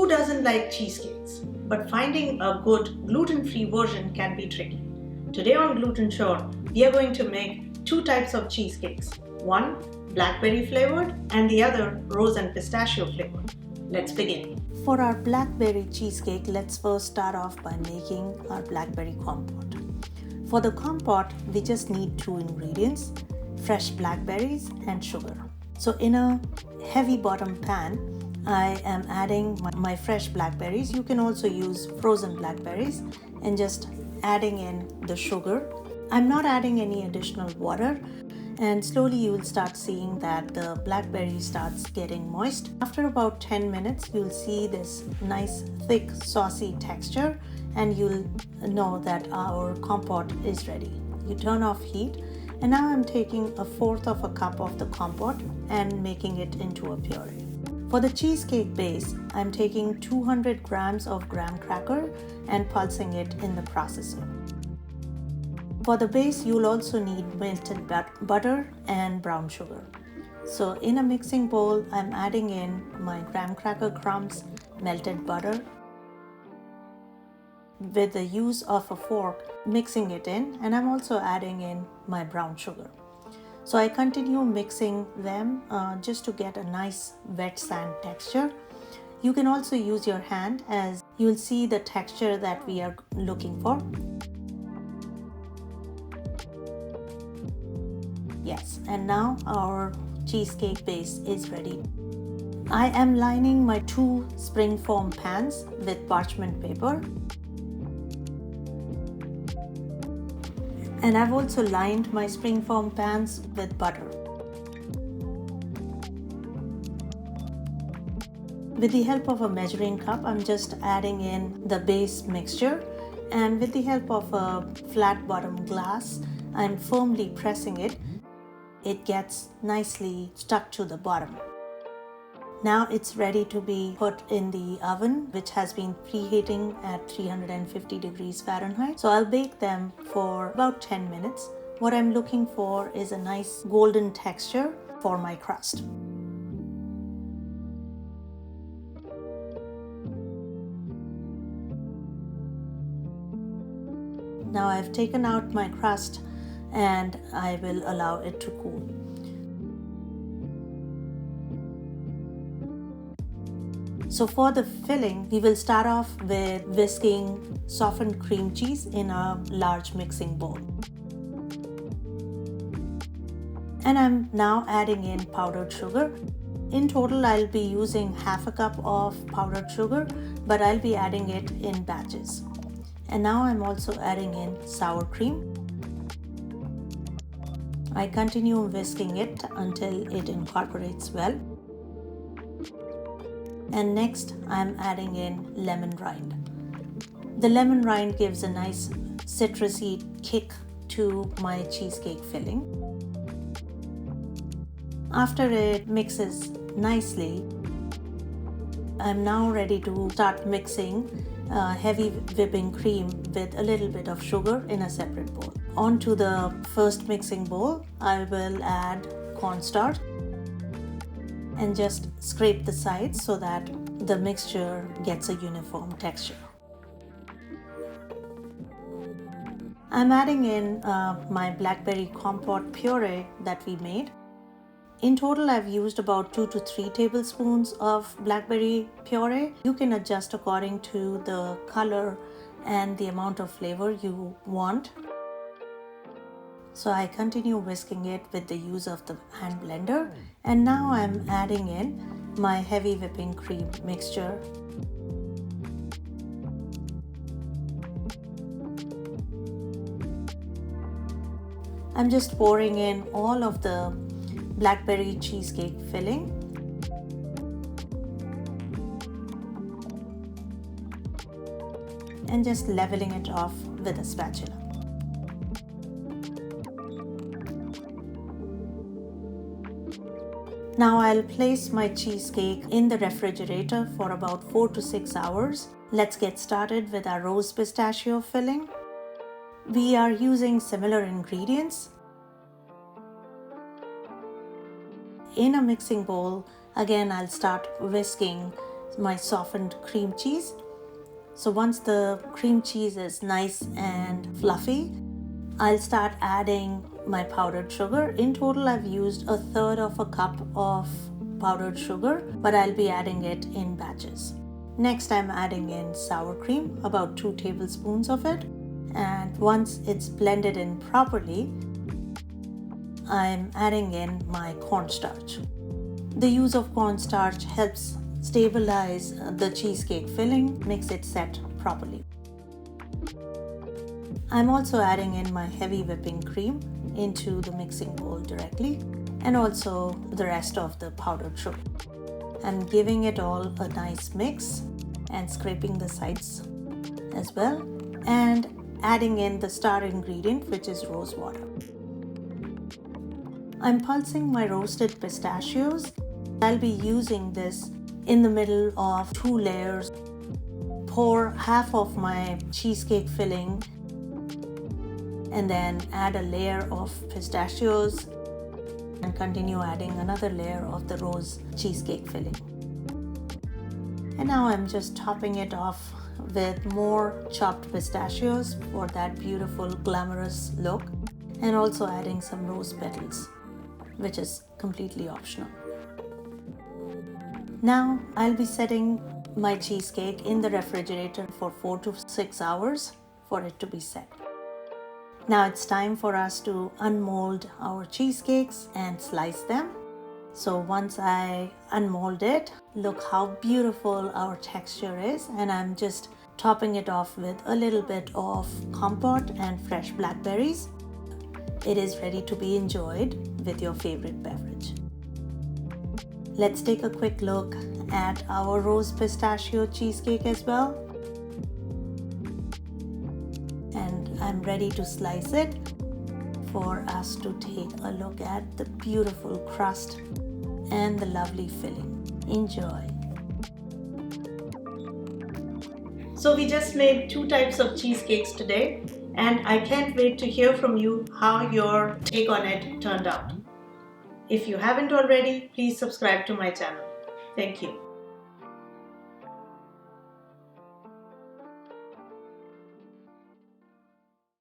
Who doesn't like cheesecakes? But finding a good gluten-free version can be tricky. Today on Glutensure, we are going to make two types of cheesecakes. One blackberry flavored and the other rose and pistachio flavored. Let's begin. For our blackberry cheesecake, let's first start off by making our blackberry compote. For the compote, we just need two ingredients, fresh blackberries and sugar. So in a heavy bottom pan, I am adding my fresh blackberries. You can also use frozen blackberries and just adding in the sugar. I'm not adding any additional water, and slowly you will start seeing that the blackberry starts getting moist. After about 10 minutes, you'll see this nice thick saucy texture and you'll know that our compote is ready. You turn off heat, and now I'm taking 1/4 of a cup of the compote and making it into a puree. For the cheesecake base, I'm taking 200 grams of graham cracker and pulsing it in the processor. For the base, you'll also need melted butter and brown sugar. So in a mixing bowl, I'm adding in my graham cracker crumbs, melted butter. With the use of a fork, mixing it in, and I'm also adding in my brown sugar. So I continue mixing them just to get a nice wet sand texture. You can also use your hand, as you'll see the texture that we are looking for. Yes, and now our cheesecake base is ready. I am lining my two springform pans with parchment paper. And I've also lined my springform pans with butter. With the help of a measuring cup, I'm just adding in the base mixture, and with the help of a flat bottom glass, I'm firmly pressing it. It gets nicely stuck to the bottom. Now it's ready to be put in the oven, which has been preheating at 350 degrees Fahrenheit. So I'll bake them for about 10 minutes. What I'm looking for is a nice golden texture for my crust. Now I've taken out my crust and I will allow it to cool. So for the filling, we will start off with whisking softened cream cheese in a large mixing bowl. And I'm now adding in powdered sugar. In total, I'll be using 1/2 cup of powdered sugar, but I'll be adding it in batches. And now I'm also adding in sour cream. I continue whisking it until it incorporates well. And next, I'm adding in lemon rind. The lemon rind gives a nice citrusy kick to my cheesecake filling. After it mixes nicely, I'm now ready to start mixing heavy whipping cream with a little bit of sugar in a separate bowl. Onto the first mixing bowl, I will add cornstarch and just scrape the sides so that the mixture gets a uniform texture. I'm adding in my blackberry compote puree that we made. In total, I've used about 2 to 3 tablespoons of blackberry puree. You can adjust according to the color and the amount of flavor you want. So I continue whisking it with the use of the hand blender, and now I'm adding in my heavy whipping cream mixture. I'm just pouring in all of the blackberry cheesecake filling. And just leveling it off with a spatula. Now I'll place my cheesecake in the refrigerator for about 4 to 6 hours. Let's get started with our rose pistachio filling. We are using similar ingredients. In a mixing bowl, again I'll start whisking my softened cream cheese. So once the cream cheese is nice and fluffy, I'll start adding my powdered sugar. In total, I've used 1/3 of a cup of powdered sugar, but I'll be adding it in batches. Next, I'm adding in sour cream, about 2 tablespoons of it. And once it's blended in properly, I'm adding in my cornstarch. The use of cornstarch helps stabilize the cheesecake filling, makes it set properly. I'm also adding in my heavy whipping cream into the mixing bowl directly, and also the rest of the powdered sugar. I'm giving it all a nice mix and scraping the sides as well, and adding in the star ingredient, which is rose water. I'm pulsing my roasted pistachios. I'll be using this in the middle of 2 layers. Pour half of my cheesecake filling and then add a layer of pistachios and continue adding another layer of the rose cheesecake filling. And now I'm just topping it off with more chopped pistachios for that beautiful glamorous look, and also adding some rose petals, which is completely optional. Now I'll be setting my cheesecake in the refrigerator for 4 to 6 hours for it to be set. Now it's time for us to unmold our cheesecakes and slice them. So once I unmold it, look how beautiful our texture is, and I'm just topping it off with a little bit of compote and fresh blackberries. It is ready to be enjoyed with your favorite beverage. Let's take a quick look at our rose pistachio cheesecake as well. And I'm ready to slice it for us to take a look at the beautiful crust and the lovely filling. Enjoy. So we just made 2 types of cheesecakes today, and I can't wait to hear from you how your take on it turned out. If you haven't already, please subscribe to my channel. Thank you.